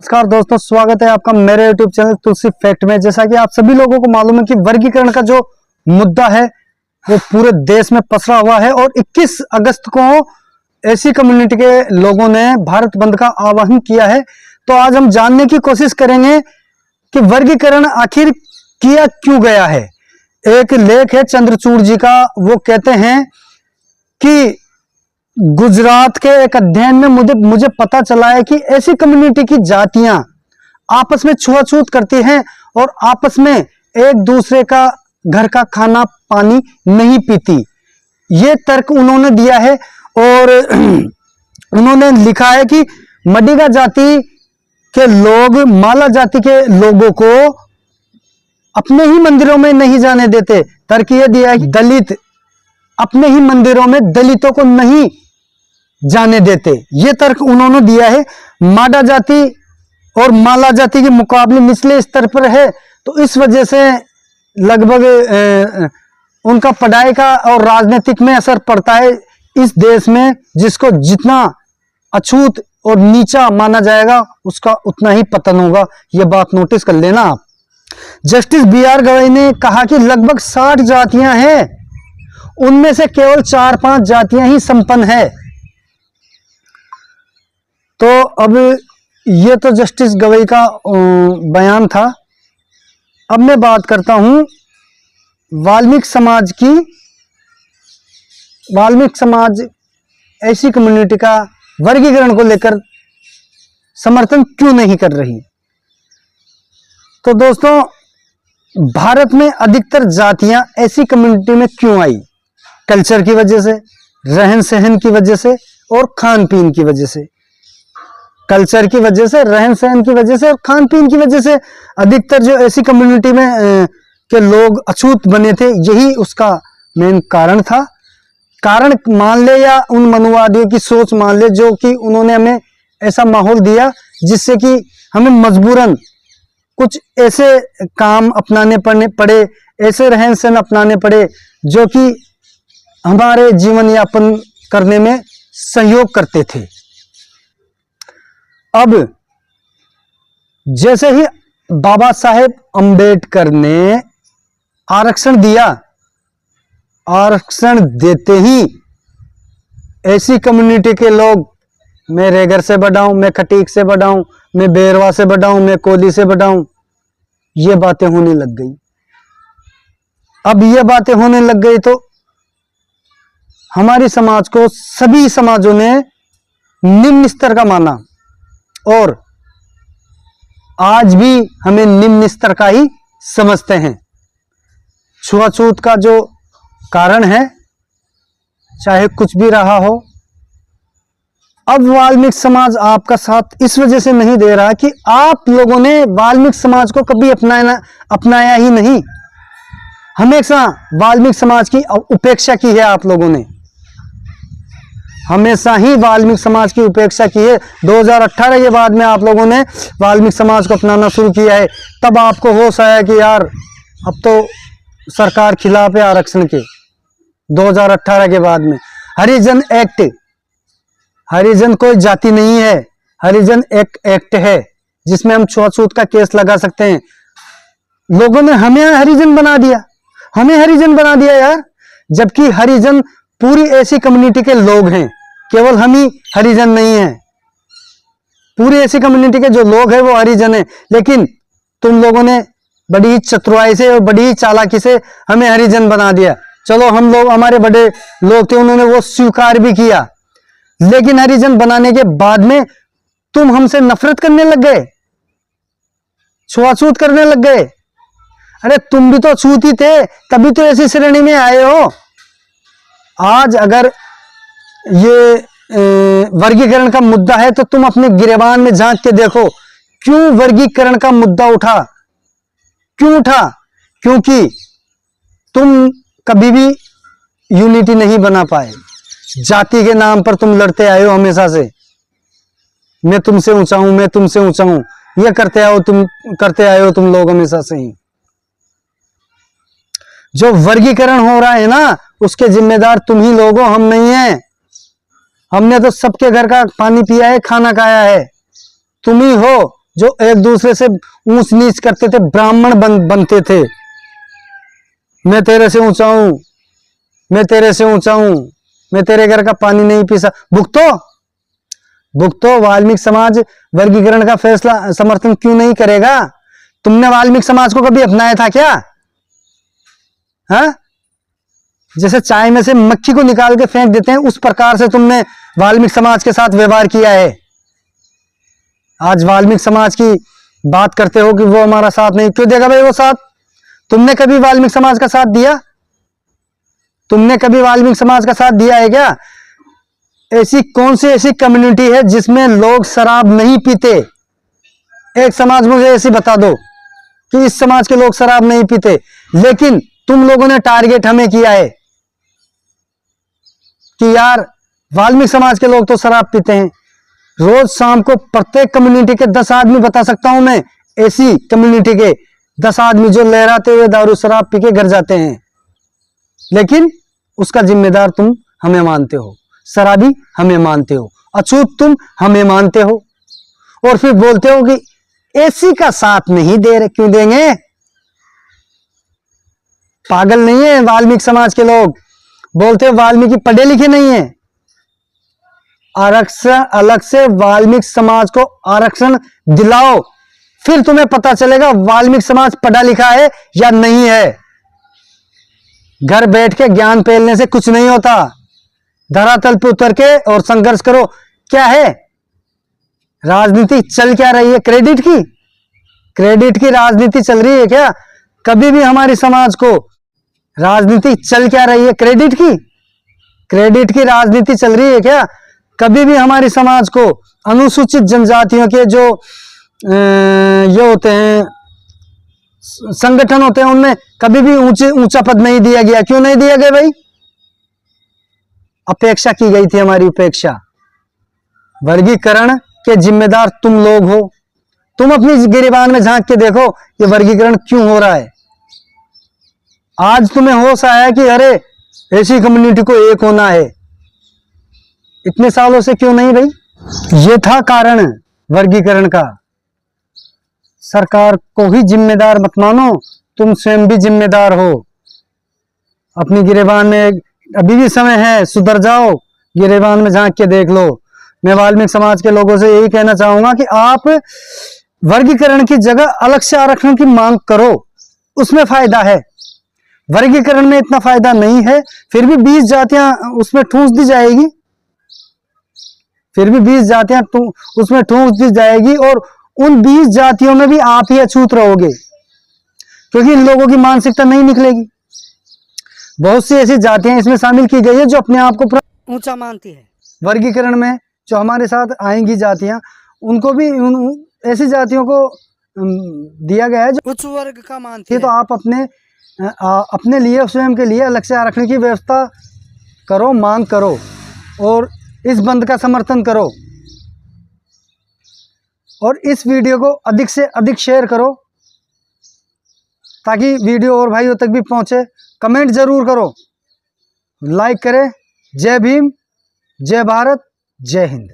नमस्कार दोस्तों, स्वागत है आपका मेरे YouTube चैनल तुलसी फैक्ट में। जैसा कि आप सभी लोगों को मालूम है कि वर्गीकरण का जो मुद्दा है वो पूरे देश में पसरा हुआ है और 21 अगस्त को ऐसी कम्युनिटी के लोगों ने भारत बंद का आह्वान किया है। तो आज हम जानने की कोशिश करेंगे कि वर्गीकरण आखिर किया क्यों गया है। एक लेख है चंद्रचूड़ जी का, वो कहते हैं कि गुजरात के एक अध्ययन में मुझे पता चला है कि ऐसी कम्युनिटी की जातियां आपस में छुआछूत करती हैं और आपस में एक दूसरे का घर का खाना पानी नहीं पीती। ये तर्क उन्होंने दिया है और उन्होंने लिखा है कि मडिगा जाति के लोग माला जाति के लोगों को अपने ही मंदिरों में नहीं जाने देते। तर्क ये दिया है कि दलित अपने ही मंदिरों में दलितों को नहीं जाने देते। ये तर्क उन्होंने दिया है। माडा जाति और माला जाति के मुकाबले निचले स्तर पर है, तो इस वजह से लगभग उनका पढ़ाई का और राजनीतिक में असर पड़ता है इस देश में। जिसको जितना अछूत और नीचा माना जाएगा उसका उतना ही पतन होगा। ये बात नोटिस कर लेना आप। जस्टिस BR गवई ने कहा कि लगभग 60 जातियां हैं, उनमें से केवल 4-5 जातियां ही संपन्न है। तो अब ये तो जस्टिस गवई का बयान था। अब मैं बात करता हूं वाल्मीकि समाज की। वाल्मीकि समाज ऐसी कम्युनिटी का वर्गीकरण को लेकर समर्थन क्यों नहीं कर रही। तो दोस्तों, भारत में अधिकतर जातियां ऐसी कम्युनिटी में क्यों आई? कल्चर की वजह से, रहन सहन की वजह से और खान पीन की वजह से। कल्चर की वजह से, रहन सहन की वजह से और खान पीन की वजह से अधिकतर जो ऐसी कम्युनिटी में के लोग अछूत बने थे, यही उसका मेन कारण था। कारण मान ले या उन मनुवादियों की सोच मान ले, जो कि उन्होंने हमें ऐसा माहौल दिया जिससे कि हमें मजबूरन कुछ ऐसे काम अपनाने पड़े, ऐसे रहन सहन अपनाने पड़े जो कि हमारे जीवन यापन करने में सहयोग करते थे। अब जैसे ही बाबा साहेब अंबेडकर ने आरक्षण दिया, आरक्षण देते ही ऐसी कम्युनिटी के लोग, मैं रेगर से बढ़ाऊं, मैं खटीक से बढ़ाऊं, मैं बेरवा से बढ़ाऊं, मैं कोली से बढ़ाऊं, ये बातें होने लग गई। अब ये बातें होने लग गई तो हमारी समाज को सभी समाजों ने निम्न स्तर का माना और आज भी हमें निम्न स्तर का ही समझते हैं। छुआछूत का जो कारण है, चाहे कुछ भी रहा हो, अब वाल्मीकि समाज आपका साथ इस वजह से नहीं दे रहा कि आप लोगों ने वाल्मीकि समाज को कभी अपनाया ही नहीं। हमेशा वाल्मीकि समाज की उपेक्षा की है आप लोगों ने, हमेशा ही वाल्मीकि समाज की उपेक्षा की है। 2018 के बाद में आप लोगों ने वाल्मीकि समाज को अपनाना शुरू किया है। तब आपको होश आया कि यार अब तो सरकार खिलाफ है आरक्षण के। 2018 के बाद में हरिजन एक्ट, हरिजन कोई जाति नहीं है, हरिजन एक एक्ट है जिसमें हम छुआछूत का केस लगा सकते हैं। लोगों ने हमें हरिजन बना दिया, हमें हरिजन बना दिया यार, जबकि हरिजन पूरी ऐसी कम्युनिटी के लोग हैं, केवल हम ही हरिजन नहीं हैं। पूरी ऐसी कम्युनिटी के जो लोग हैं वो हरिजन हैं, लेकिन तुम लोगों ने बड़ी ही चतुराई से और बड़ी ही चालाकी से हमें हरिजन बना दिया। चलो, हम लोग, हमारे बड़े लोग थे, उन्होंने वो स्वीकार भी किया, लेकिन हरिजन बनाने के बाद में तुम हमसे नफरत करने लग गए, छुआछूत करने लग गए। अरे तुम भी तो छूत ही थे, तभी तो ऐसी श्रेणी में आए हो। आज अगर ये वर्गीकरण का मुद्दा है तो तुम अपने गिरेबान में झांक के देखो, क्यों वर्गीकरण का मुद्दा उठा, क्यों उठा? क्योंकि तुम कभी भी यूनिटी नहीं बना पाए। जाति के नाम पर तुम लड़ते आए हो हमेशा से, मैं तुमसे ऊंचा हूं, मैं तुमसे ऊंचा हूं, ये करते आए हो तुम लोग हमेशा से ही। जो वर्गीकरण हो रहा है ना, उसके जिम्मेदार तुम ही लोग हो, हम नहीं हैं। हमने तो सबके घर का पानी पिया है, खाना खाया है। तुम ही हो जो एक दूसरे से ऊंच नीच करते थे, ब्राह्मण बनते थे। मैं तेरे से ऊंचा हूं, मैं तेरे से ऊंचा हूं, मैं तेरे घर का पानी नहीं पी सकता। भुगतो। वाल्मीकि समाज वर्गीकरण का फैसला समर्थन क्यों नहीं करेगा? तुमने वाल्मीकि समाज को कभी अपनाया था क्या? हाँ, जैसे चाय में से मक्खी को निकाल के फेंक देते हैं, उस प्रकार से तुमने वाल्मीकि समाज के साथ व्यवहार किया है। आज वाल्मीकि समाज की बात करते हो कि वो हमारा साथ नहीं, क्यों देगा भाई वो साथ? तुमने कभी वाल्मीकि समाज का साथ दिया? तुमने कभी वाल्मीकि समाज का साथ दिया है क्या? ऐसी कौन सी ऐसी कम्युनिटी है जिसमें लोग शराब नहीं पीते? एक समाज मुझे ऐसी बता दो कि इस समाज के लोग शराब नहीं पीते, लेकिन तुम लोगों ने टारगेट हमें किया है कि यार वाल्मीकि समाज के लोग तो शराब पीते हैं। रोज शाम को प्रत्येक कम्युनिटी के 10 आदमी बता सकता हूं मैं, ऐसी कम्युनिटी के 10 आदमी जो लहराते हुए दारू शराब पी के घर जाते हैं, लेकिन उसका जिम्मेदार तुम हमें मानते हो, शराबी हमें मानते हो, अछूत तुम हमें मानते हो, और फिर बोलते हो कि एसी का साथ नहीं दे रहे। क्यों देंगे? पागल नहीं है वाल्मीकि समाज के लोग। बोलते हो वाल्मीकि पढ़े लिखे नहीं है। आरक्षण अलग से वाल्मीकि समाज को आरक्षण दिलाओ, फिर तुम्हें पता चलेगा वाल्मीकि समाज पढ़ा लिखा है या नहीं है। घर बैठ के ज्ञान फैलने से कुछ नहीं होता। धरातल पे उतर के और संघर्ष करो। क्या है राजनीति? चल क्या रही है? क्रेडिट की राजनीति चल रही है क्या? कभी भी हमारी समाज को राजनीति चल क्या रही है? क्रेडिट की राजनीति चल रही है क्या? कभी भी हमारी समाज को अनुसूचित जनजातियों के जो ये होते हैं संगठन होते हैं, उनमें कभी भी ऊंचा पद नहीं दिया गया। क्यों नहीं दिया गया भाई? अपेक्षा की गई थी, हमारी उपेक्षा। वर्गीकरण के जिम्मेदार तुम लोग हो। तुम अपनी गिरेबान में झांक के देखो ये वर्गीकरण क्यों हो रहा है। आज तुम्हें होश आया कि अरे ऐसी कम्युनिटी को एक होना है, इतने सालों से क्यों नहीं भाई? ये था कारण वर्गीकरण का। सरकार को ही जिम्मेदार मत मानो, तुम स्वयं भी जिम्मेदार हो। अपनी गिरेबान में अभी भी समय है, सुधर जाओ, गिरेबान में झांक के देख लो। मैं वाल्मीकि समाज के लोगों से यही कहना चाहूंगा कि आप वर्गीकरण की जगह अलग से आरक्षण की मांग करो, उसमें फायदा है। वर्गीकरण में इतना फायदा नहीं है, फिर भी 20 जातियां उसमें ठूंस दी जाएगी, उसमें ठूंस दी जाएगी, और उन 20 जातियों में भी आप ही अछूत रहोगे, क्योंकि इन लोगों की मानसिकता नहीं निकलेगी। बहुत सी ऐसी जातियां इसमें शामिल की गई है जो अपने आप को ऊंचा मानती है। वर्गीकरण में जो हमारे साथ आएंगी जातियां, उनको भी ऐसी जातियों को दिया गया है जो उच्च वर्ग का मानती है। तो आप अपने लिए, स्वयं के लिए अलग से आरक्षण की व्यवस्था करो, मांग करो, और इस बंद का समर्थन करो, और इस वीडियो को अधिक से अधिक शेयर करो ताकि वीडियो और भाइयों तक भी पहुंचे। कमेंट जरूर करो, लाइक करें। जय भीम, जय भारत, जय हिंद।